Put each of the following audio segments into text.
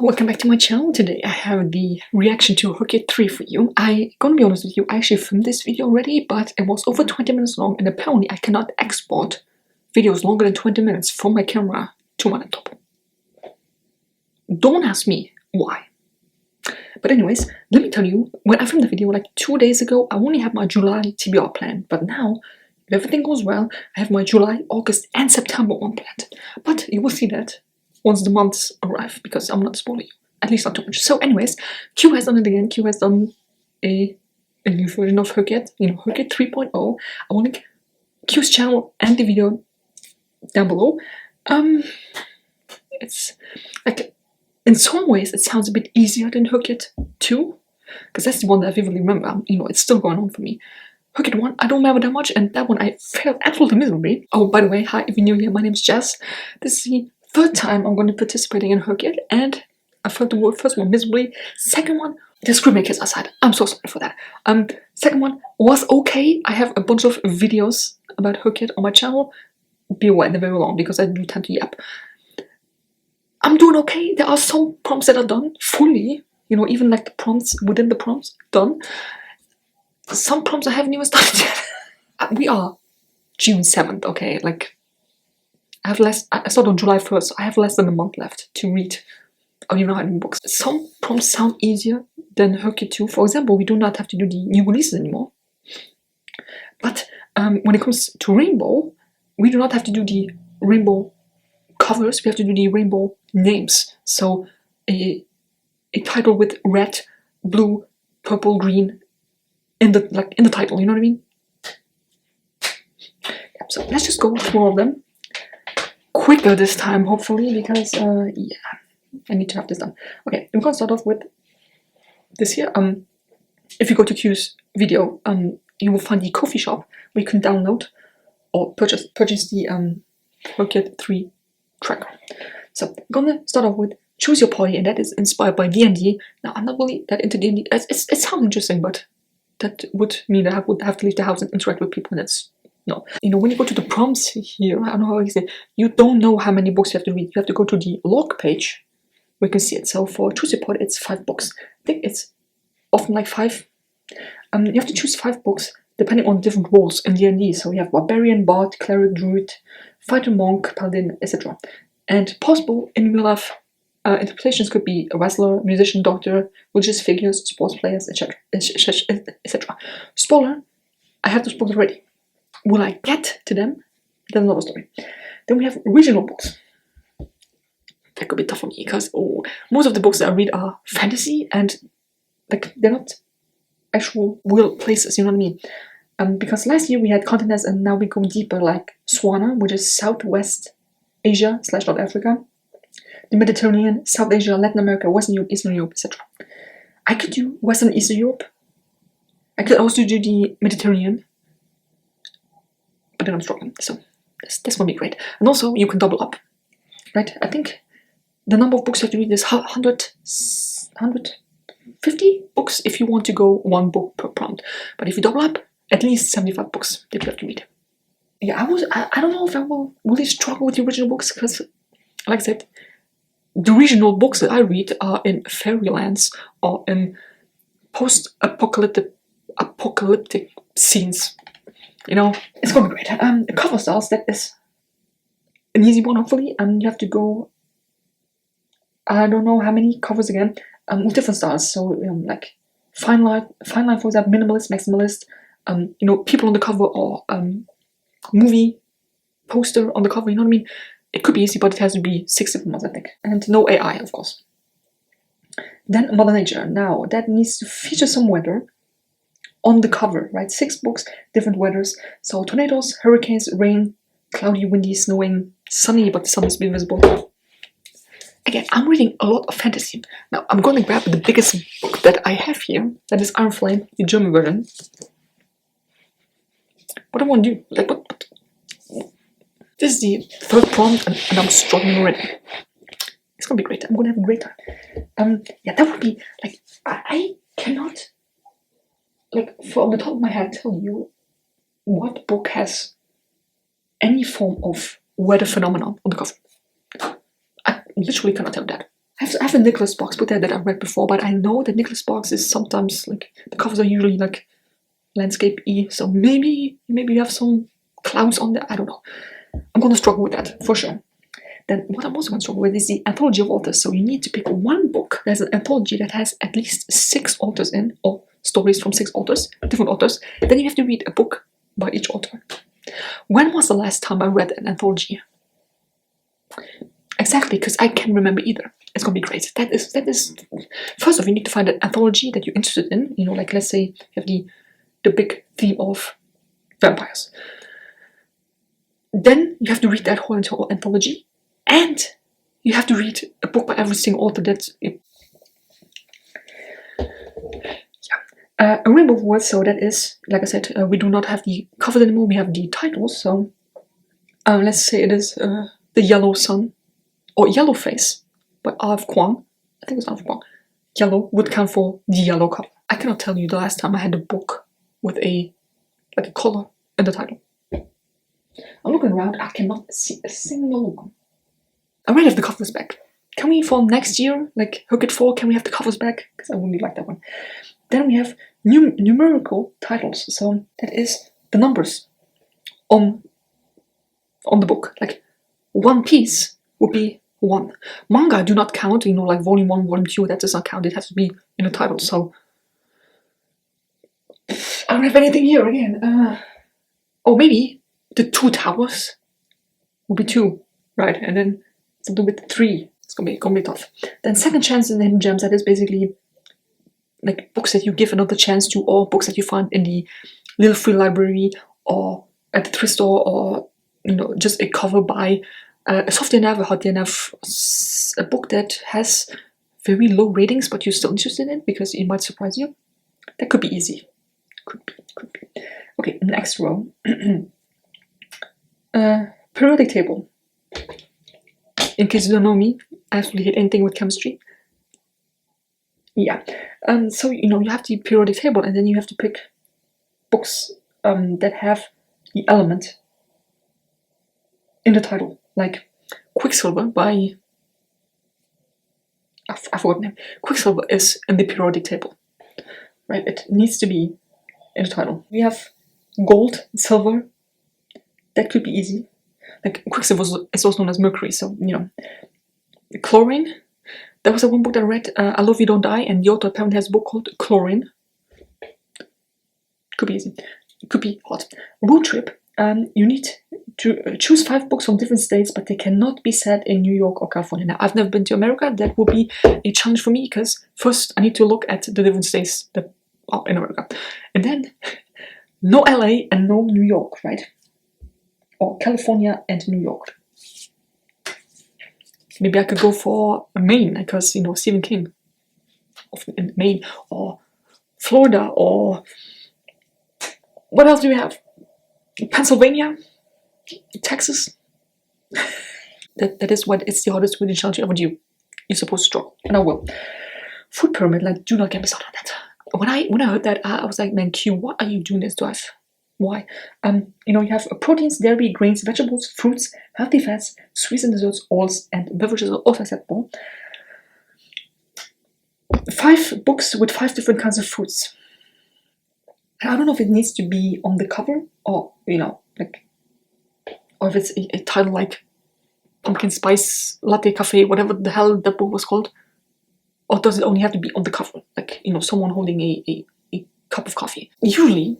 welcome back to my channel. Today I have the reaction to Hrcyed 3 for you. I'm gonna be honest with you, I actually filmed this video already, but it was over 20 minutes long, and apparently I cannot export videos longer than 20 minutes from my camera to my laptop. Don't ask me why. But anyways, let me tell you, when I filmed the video like 2 days ago, I only had my July TBR planned, but now, if everything goes well, I have my July, August and September one planned. But you will see that once the months arrive, because I'm not spoiling you, at least not too much. So anyways, Q has done it again. Q has done a new version of Hrcyed, Hrcyed 3.0. I will link Q's channel and the video down below. It's like, in some ways it sounds a bit easier than Hrcyed 2, because that's the one that I vividly remember. It's still going on for me. Hrcyed 1, I don't remember that much, and that one I failed absolutely miserably. Oh, by the way, hi, if you're new here, my name is Jess. This is the third time I'm going to be participating in Hrcyed, and I failed the first one miserably. Second one, the screenmakers aside, I'm so sorry for that. Second one was okay. I have a bunch of videos about Hrcyed on my channel. Be aware, they're very long because I do tend to yap. I'm doing okay. There are some prompts that are done fully, even like the prompts within the prompts done. Some prompts I haven't even started yet. We are June 7th, okay? Like, I started on July 1st, so I have less than a month left to read. I don't even know how many books. Some prompts sound easier than Hrcyed 2. For example, we do not have to do the new releases anymore. But when it comes to Rainbow, we do not have to do the rainbow covers, we have to do the rainbow names. So a title with red, blue, purple, green in the title, you know what I mean? Yep, so let's just go through all of them quicker this time, hopefully, because yeah, I need to have this done. Okay, I'm gonna start off with this here. If you go to Q's video, you will find the coffee shop where you can download or purchase the Hrcyed 3 tracker. So I'm gonna start off with Choose Your Party, and that is inspired by D&D. Now, I'm not really that into D&D. It sounds interesting, but that would mean that I would have to leave the house and interact with people, and that's no. When you go to the prompts here, I don't know how I say, you don't know how many books you have to read. You have to go to the log page where you can see it. So for Choose Your Party, it's 5 books. I think it's often like 5. You have to choose 5 books depending on different roles in D&D. So you have Barbarian, Bard, Cleric, Druid, Fighter, Monk, Paladin, etc. And possible in real life interpretations could be a wrestler, musician, doctor, religious figures, sports players, etc. etc. Spoiler, I have to spoil it already. Will I get to them? That's another story. Then we have regional books. That could be tough for me because most of the books that I read are fantasy, and like they're not actual real places, you know what I mean? Because last year we had continents, and now we go deeper, like Swana, which is Southwest Asia / North Africa, the Mediterranean, South Asia, Latin America, Western Europe, Eastern Europe, etc. I could do Western and Eastern Europe. I could also do the Mediterranean, but then I'm struggling, so that's gonna be great. And also, you can double up, right? I think the number of books you have to read is 150 books if you want to go 1 book per prompt. But if you double up, at least 75 books that you have to read. Yeah, I don't know if I will really struggle with the original books, because, like I said, the regional books that I read are in fairylands or in post-apocalyptic scenes. It's gonna be great. Cover styles, that is an easy one, hopefully. You have to go, I don't know how many covers again, with different styles. So like fine line, for example, minimalist, maximalist. People on the cover, or movie poster on the cover, you know what I mean? It could be easy, but it has to be 6 different ones, I think. And no AI, of course. Then Mother Nature. Now, that needs to feature some weather on the cover, right? 6 books, different weathers. So tornadoes, hurricanes, rain, cloudy, windy, snowing, sunny, but the sun is visible. Again, I'm reading a lot of fantasy. Now, I'm going to grab the biggest book that I have here. That is Iron Flame, the German version. What do I want to do? Like, what? This is the 3rd prompt, and I'm struggling already. It's gonna be great. I'm gonna have a great time. Yeah, that would be like, I cannot, like, from the top of my head, tell you what book has any form of weather phenomenon on the cover. I literally cannot tell that. I have a Nicholas Sparks book there that I've read before, but I know that Nicholas Sparks is sometimes like the covers are usually like landscape-y, so maybe you have some clouds on there. I don't know. I'm gonna struggle with that for sure. Then what I'm also gonna struggle with is the anthology of authors. So you need to pick one book. There's an anthology that has at least 6 authors in, or stories from 6 authors, different authors. Then you have to read a book by each author. When was the last time I read an anthology? Exactly, because I can't remember either. It's gonna be great. That is. First off, you need to find an anthology that you're interested in. You know, like let's say you have the big theme of vampires. Then you have to read that whole entire anthology, and you have to read a book by every single author. A rainbow of words. So that is, like I said, we do not have the covers anymore. We have the titles. So let's say it is The Yellow Sun or Yellow Face by R.F. Kuang. I think it's R.F. Kuang. Yellow would count for the yellow color. I cannot tell you the last time I had a book with a color in the title. I'm looking around, I cannot see a single one. I might have the covers back. Can we, for next year, like Hrcyed 4, can we have the covers back? Because I really like that one. Then we have numerical titles. So that is the numbers on the book. Like One Piece would be 1. Manga do not count, you know, like volume 1, volume 2, that does not count. It has to be in the title. So I don't have anything here again. Or maybe the 2 towers will be 2, right? And then something with 3. It's gonna be tough. Then Second Chance in the Hidden Gems, that is basically like books that you give another chance to, or books that you find in the little free library or at the thrift store, or you know, just a cover by a soft DNF, a hot DNF, a book that has very low ratings but you're still interested in because it might surprise you. That could be easy. Could be. Okay, next row. Periodic table. In case you don't know me, I absolutely hate anything with chemistry. Yeah. So you know you have the periodic table, and then you have to pick books that have the element in the title, like Quicksilver by I forgot the name. Quicksilver is in the periodic table, right? It needs to be in the title. We have gold, silver. That could be easy. Like Quicksilver is also known as mercury, so you know. Chlorine. There was one book that I read, I Love You Don't Die, and the author apparently has a book called Chlorine. Could be easy. It could be hot. Road trip. You need to choose 5 books from different states, but they cannot be set in New York or California. Now, I've never been to America. That will be a challenge for me because first I need to look at the different states that are in America, and then no LA and no New York, right? Or California and New York. Maybe I could go for Maine because, you know, Stephen King in Maine, or Florida, or what else do we have? Pennsylvania, Texas. That is what it's the hardest witty challenge ever do. You're supposed to struggle, and I will. Food pyramid, like, do not get me started on that. When I heard that, I was like, man, Q, what are you doing this to us? Why? You know, you have proteins, dairy, grains, vegetables, fruits, healthy fats, sweets and desserts, oils, and beverages are also acceptable. 5 books with 5 different kinds of fruits. And I don't know if it needs to be on the cover, or you know, like, or if it's a title like Pumpkin Spice Latte Cafe, whatever the hell that book was called. Or does it only have to be on the cover, like, you know, someone holding a cup of coffee? Usually,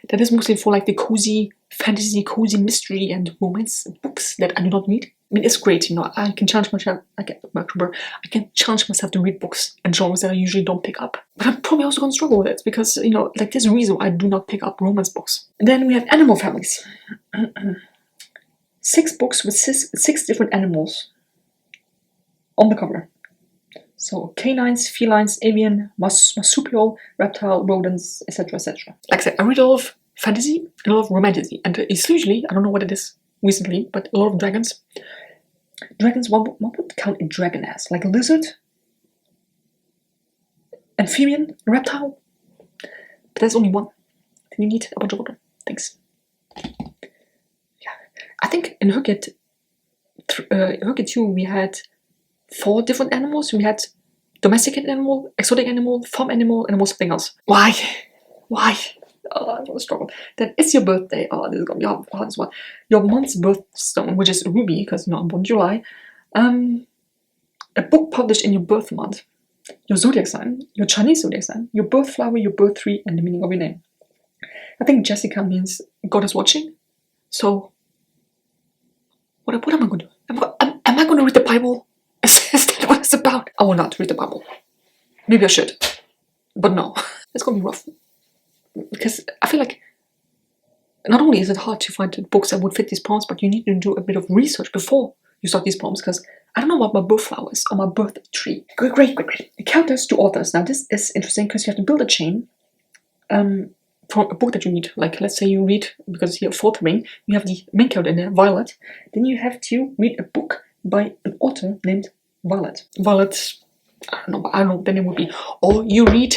that is mostly for like the cozy fantasy, cozy mystery and romance books that I do not read. I mean, it's great, you know, I can challenge myself. I can challenge myself to read books and genres that I usually don't pick up. But I'm probably also going to struggle with it because, you know, like, there's a reason I do not pick up romance books. And then we have animal families. 6 books with 6 different animals on the cover. So canines, felines, avian, marsupial, reptile, rodents, etc., etc. Like I said, I read a lot of fantasy and a lot of romantasy, and it's usually, I don't know what it is recently, but a lot of dragons. Dragons, what would count a dragon as? Like a lizard? Amphibian? Reptile? But there's only one. You need a bunch of other things. Yeah. I think in Hrcyed 2 we had 4 different animals. We had domesticated animal, exotic animal, farm animal, and something else. Why? Why? Oh, I'm gonna struggle. Then it's your birthday. Oh, this is gonna be hard. This one. Your month's birthstone, which is Ruby, because you know I'm born in July. A book published in your birth month. Your zodiac sign, your Chinese zodiac sign, your birth flower, your birth tree, and the meaning of your name. I think Jessica means God is watching. So, what am I going to do? Am I going to read the Bible? Is that what it's about? I will not read the Bible. Maybe I should, but no. It's going to be rough. Because I feel like not only is it hard to find books that would fit these prompts, but you need to do a bit of research before you start these prompts, because I don't know what my birth flower is or my birth tree. Great. Counters to authors. Now this is interesting because you have to build a chain from a book that you read. Like let's say you read, because you have Fourth Ring, you have the main character in there, Violet. Then you have to read a book by an author named Violet. Violet, I don't know, then it would be, or you read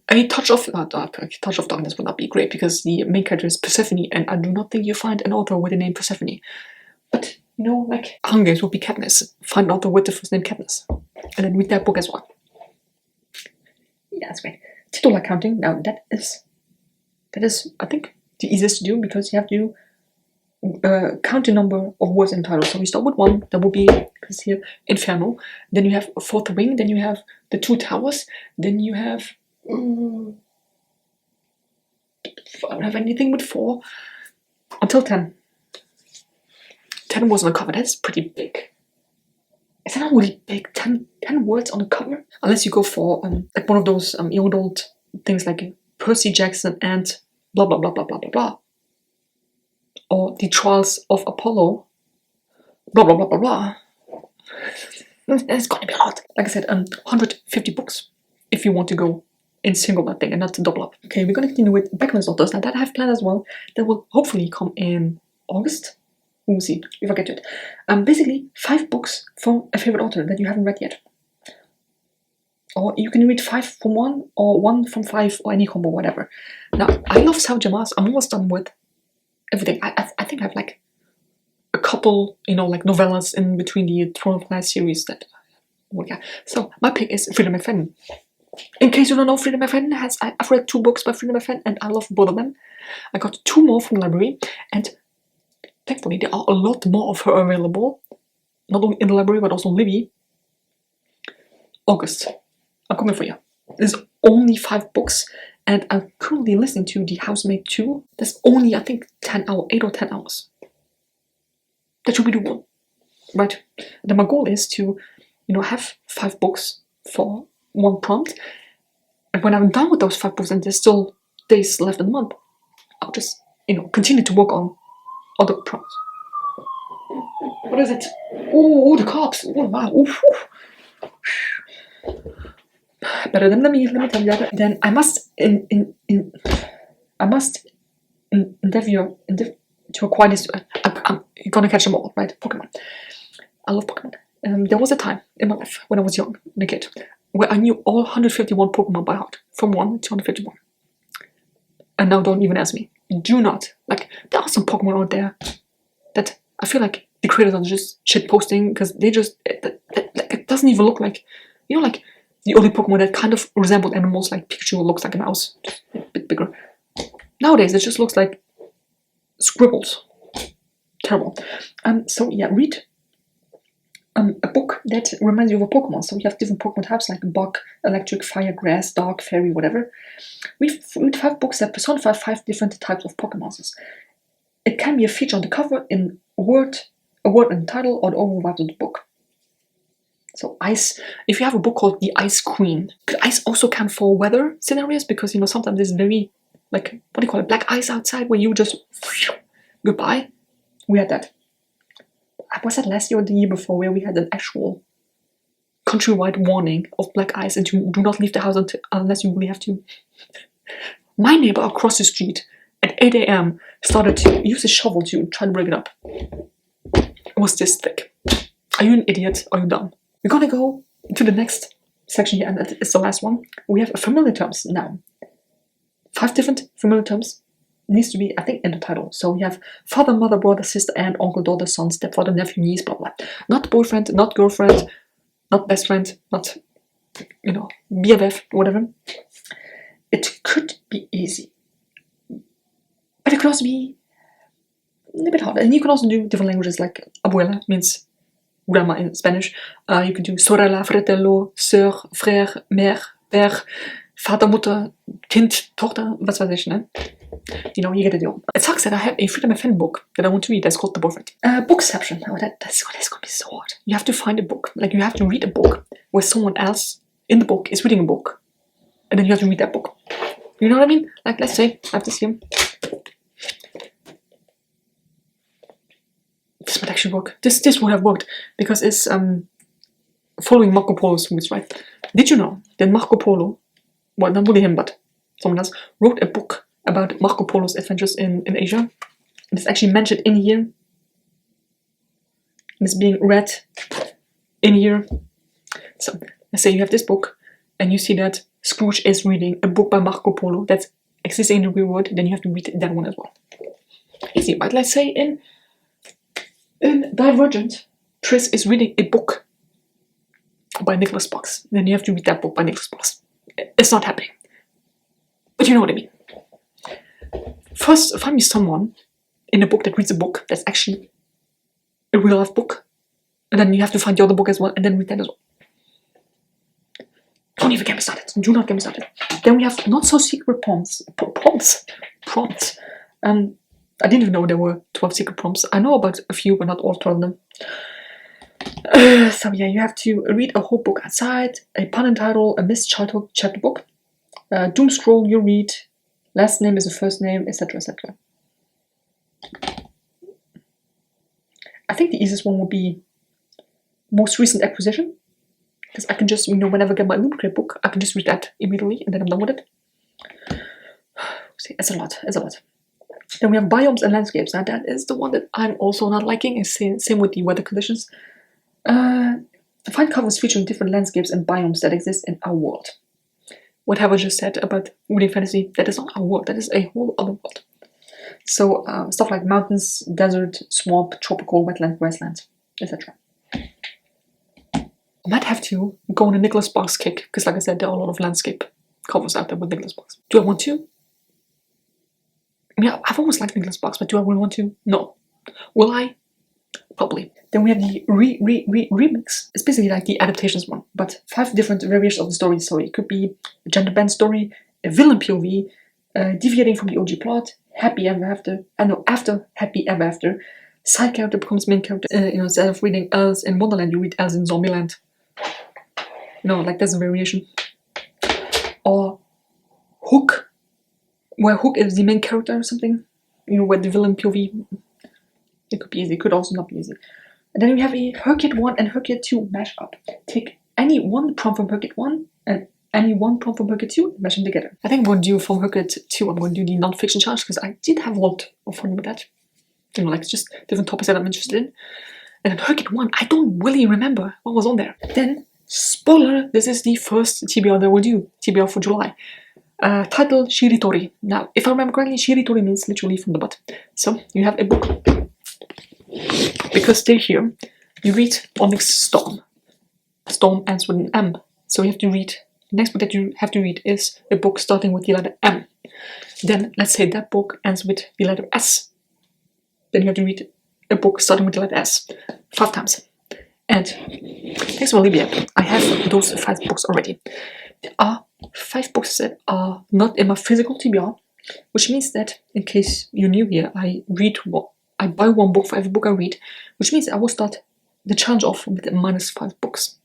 a Touch of Darkness would not be great because the main character is Persephone, and I do not think you find an author with the name Persephone. But you know, like Hunger Games would be Katniss. Find an author with the first name Katniss, and then read that book as well. Yeah, that's great. Titular counting. Now that is I think the easiest to do, because you have to count the number of words in the title. So we start with 1. That would be, because here Inferno. Then you have Fourth Ring. Then you have the 2 Towers. Then you have I don't have anything with 4 until 10. 10 words on the cover. That's pretty big. Is that not really big? 10 words on the cover? Unless you go for like one of those young adult things like Percy Jackson and blah blah blah blah blah blah blah, or the Trials of Apollo, blah blah blah blah blah. It's gonna be a lot. Like I said, 150 books if you want to go in single that thing and not to double up. Okay, we're gonna continue with Beckman's Daughters. Now that I have planned as well. That will hopefully come in August. We'll see if I get to it. Basically, 5 books from a favorite author that you haven't read yet. Or you can read 5 from 1, or 1 from 5, or any combo, whatever. Now, I love Sao Jamas. I'm almost done with everything. I think I have like a couple, like novellas in between the Throne of Glass series that work out. So, my pick is Freedom McFadden. In case you don't know, Freedom McFadden I've read 2 books by Freedom McFadden, and I love both of them. I got 2 more from the library, and thankfully there are a lot more of her available. Not only in the library, but also Libby. August. I'm coming for you. There's only 5 books, and I'm currently listening to The Housemaid 2. That's only, I think, 8 or 10 hours. That should be doable, right? Then my goal is to, have 5 books for 1 prompt. And when I'm done with those 5 books and there's still days left in the month, I'll just, continue to work on other prompts. What is it? Oh, the cops! Oh, wow! Oof. Better than me, let me tell you that. Then I must endeavor to acquire this. I'm gonna catch them all, right? Pokemon. I love Pokemon. There was a time in my life when I was young, a kid, where I knew all 151 Pokemon by heart, from 1 to 151. And now don't even ask me. Do not. There are some Pokemon out there that I feel like the creators are just shit posting, because they just, it doesn't even look like, the only Pokemon that kind of resembled animals, like Pikachu looks like a mouse, just a bit bigger. Nowadays, it just looks like scribbles. Terrible. So yeah, read a book that reminds you of a Pokemon. So we have different Pokemon types like Bug, Electric, Fire, Grass, Dark, Fairy, whatever. We read 5 books that personify 5 different types of Pokemon. It can be a feature on the cover in a word in the title, or the overall vibe of the book. So ice, if you have a book called The Ice Queen, could ice also count for weather scenarios? Because, sometimes there's very, what do you call it, black ice outside, where you just, goodbye. We had that. Was that last year or the year before, where we had an actual countrywide warning of black ice, and you do not leave the house unless you really have to? My neighbor across the street at 8 a.m. started to use a shovel to try to break it up. It was this thick. Are you an idiot? Are you dumb? We're gonna go to the next section here, and it's the last one. We have familiar terms now. 5 different familiar terms needs to be, I think, in the title. So we have father, mother, brother, sister, aunt, uncle, daughter, son, stepfather, nephew, niece, blah blah. Not boyfriend, not girlfriend, not best friend, not, you know, BFF, whatever. It could be easy, but it could also be a bit hard. And you can also do different languages, like abuela means grandma in Spanish. You can do sorella, fratello, sœur, frère, mère, père, Vater, Mutter, Kind, Tochter, was weiß ich, ne? You know, you get the deal. It sucks that I have a Freedom FM book that I want to read that's called The Boyfriend. Bookception. Oh, that's gonna be so hard. You have to find a book. Like, you have to read a book where someone else in the book is reading a book. And then you have to read that book. You know what I mean? Like, let's say, I have this here. This might actually work. This would have worked. Because it's following Marco Polo's routes, right? Did you know that Marco Polo, well, not only him, but someone else, wrote a book about Marco Polo's adventures in Asia? And it's actually mentioned in here. And it's being read in here. So, let's say you have this book, and you see that Scrooge is reading a book by Marco Polo that's existing in the real world, then you have to read that one as well. Easy, but let's say in Divergent, Tris is reading a book by Nicholas Sparks. Then you have to read that book by Nicholas Sparks. It's not happening. But you know what I mean. First, find me someone in a book that reads a book that's actually a real life book. And then you have to find the other book as well, and then read that as well. Don't even get me started. Do not get me started. Then we have not so secret prompts. I didn't even know there were 12 secret prompts. I know about a few, but not all 12 of them. So yeah, you have to read a whole book outside, a pun and title, a missed childhood chapter book, doom scroll you read, last name is a first name, etc., etc. I think the easiest one would be most recent acquisition, because I can just, you know, whenever I get my lubricate book, I can just read that immediately, and then I'm done with it. See, it's a lot. Then we have biomes and landscapes. Now that is the one that I'm also not liking. It's same with the weather conditions. Find covers featuring different landscapes and biomes that exist in our world. What have I just said about reading fantasy? That is not our world. That is a whole other world. So stuff like mountains, desert, swamp, tropical, wetland, grassland, etc. I might have to go on a Nicholas Sparks kick, because like I said, there are a lot of landscape covers out there with Nicholas Sparks. Do I want to? I mean, I've always liked Nicholas Sparks, but do I really want to? No. Will I? Probably. Then we have the remix. It's basically like the adaptations one, but 5 different variations of the story. So it could be a gender bend story, a villain POV, deviating from the OG plot, happy ever after, after happy ever after, side character becomes main character. Instead of reading Alice in Wonderland, you read Alice in Zombieland. Like there's a variation. Or Hook, where Hook is the main character or something. Where the villain POV. It could be easy, it could also not be easy. And then we have a Hrcyed 1 and Hrcyed 2 mashup. Take any one prompt from Hrcyed 1 and any one prompt from Hrcyed 2 and mash them together. I think I'm going to do from Hrcyed 2, I'm going to do the non-fiction challenge, because I did have a lot of fun with that. Like it's just different topics that I'm interested in. And then Hrcyed 1, I don't really remember what was on there. Then, spoiler, this is the first TBR that we'll do, TBR for July. Title, Shiritori. Now, if I remember correctly, Shiritori means literally from the butt. So, you have a book. Because they're here, you read Onyx Storm. Storm ends with an M. So you have to read, the next book that you have to read is a book starting with the letter M. Then, let's say that book ends with the letter S. Then you have to read a book starting with the letter S 5 times. And, thanks for Libya, I have those 5 books already. There are 5 books that are not in my physical TBR, which means that, in case you're new here, I buy 1 book for every book I read, which means I will start the challenge off with -5 books.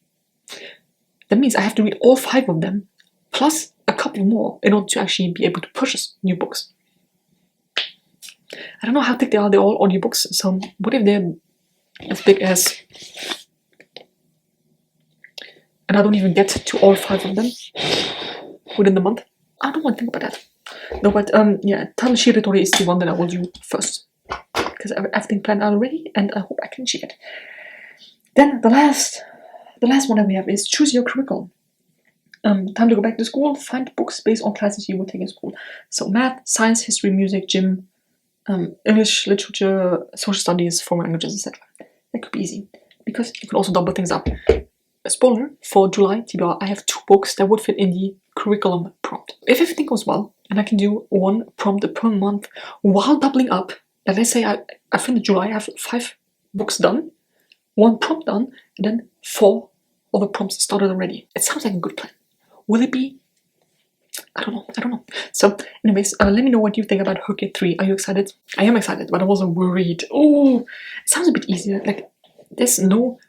That means I have to read all 5 of them, plus a couple more, in order to actually be able to purchase new books. I don't know how thick they are, they're all audiobooks, so what if they're as big as... And I don't even get to all 5 of them within the month? I don't want to think about that. No, but yeah, Title Shiritori is the one that I will do first. Because I have everything planned out already, and I hope I can achieve it. Then the last one that we have is choose your curriculum. Time to go back to school. Find books based on classes you will take in school. So math, science, history, music, gym, English, literature, social studies, foreign languages, etc. That could be easy because you can also double things up. spoiler, for July TBR, I have 2 books that would fit in the curriculum prompt. If everything goes well, and I can do 1 prompt per month while doubling up, like let's say I finish July, I have 5 books done, 1 prompt done, and then 4 other prompts started already. It sounds like a good plan. Will it be? I don't know. So anyways, let me know what you think about Hrcyed 3. Are you excited? I am excited, but I'm also worried. Oh, it sounds a bit easier. Like, there's no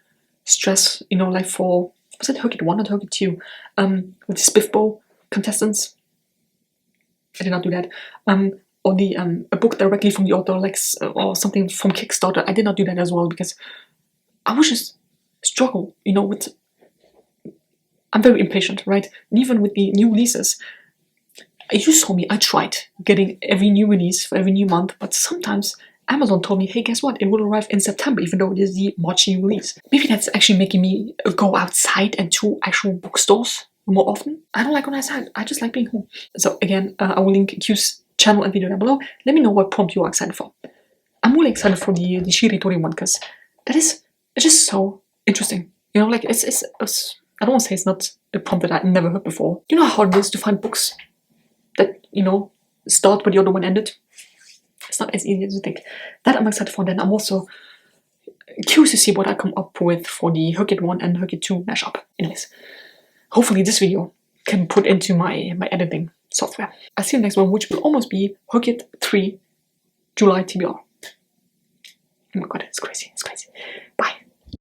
stress, you know, like for, was it Hrcyed 1 or Hrcyed 2? With the Spiffbo contestants. I did not do that. Or the a book directly from the author, like, or something from Kickstarter. I did not do that as well because I was just struggle, you know, with, I'm very impatient, right? And even with the new releases, you saw me, I tried getting every new release for every new month, but sometimes Amazon told me, hey, guess what? It will arrive in September, even though it is the March new release. Maybe that's actually making me go outside and to actual bookstores more often. I don't like going outside. I just like being home. So again, I will link Q's channel and video down below. Let me know what prompt you are excited for. I'm really excited for the Hrcyed one because that is, it's just so interesting. You know, like it's I don't want to say it's not a prompt that I never heard before. You know how hard it is to find books that, you know, start where the other one ended? It's not as easy as you think. That I'm excited for. Then I'm also curious to see what I come up with for the Hrcyed 1 and Hrcyed 2 mashup. Anyways, hopefully this video can put into my editing software. I'll see you next one, which will almost be Hrcyed 3 July TBR. Oh my god, it's crazy, it's crazy. Bye.